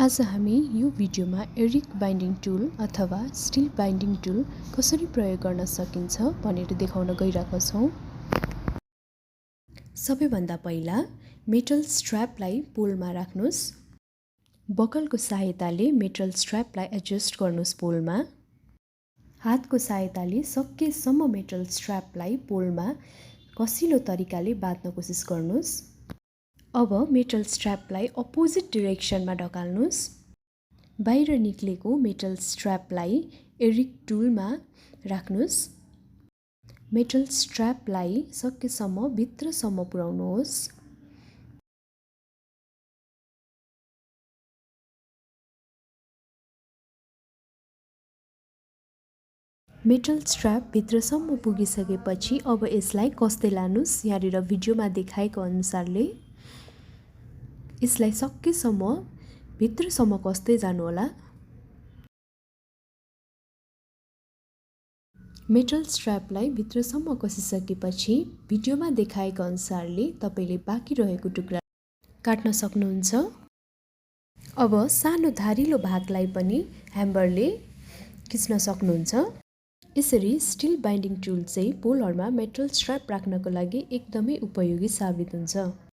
आज हामी यो भिडियोमा एरिक बाइन्डिङ टुल अथवा स्टिल बाइन्डिङ टुल कसरी प्रयोग गर्न सकिन्छ भनेर देखाउन गइरहेका छौं। सबैभन्दा पहिला मेटल स्ट्र्यापलाई पोलमा राख्नुस्। बकलको सहायताले मेटल स्ट्र्यापलाई एडजस्ट गर्नुस् पोलमा। हातको सहायताले सकेसम्म मेटल स्ट्र्यापलाई पोलमा कसिलो तरिकाले बाँध्न कोसिस गर्नुस्। अब मेटल स्ट्र्यापलाई अपोजिट डिरेक्सनमा ढकाल्नुस्। बाहिर निक्लेको मेटल स्ट्र्यापलाई एरिक टुलमा राख्नुस्। मेटल स्ट्र्यापलाई सकेसम्म भित्रसम्म पुर्याउनुहोस्। मेटल स्ट्र्याप भित्रसम्म पुगिसकेपछि अब यसलाई कस्दै लानुस्। यहाँनिर भिडियोमा देखाएको अनुसारले यसलाई सकेसम्म भित्रसम्म कस्दै जानु होला। मेटल स्ट्र्यापलाई भित्रसम्म कसिसकेपछि भिडियोमा देखाएको अनुसारले तपाईले बाँकी रहेको टुक्रा काट्न सक्नुहुन्छ। अब सानो धारिलो भागलाई पनि ह्यामरले खिच्न सक्नुहुन्छ। यसरी स्टिल बाइन्डिङ टुल चाहिँ पोलहरुमा मेटल स्ट्र्याप राख्नको लागि एकदमै उपयोगी साबित हुन्छ।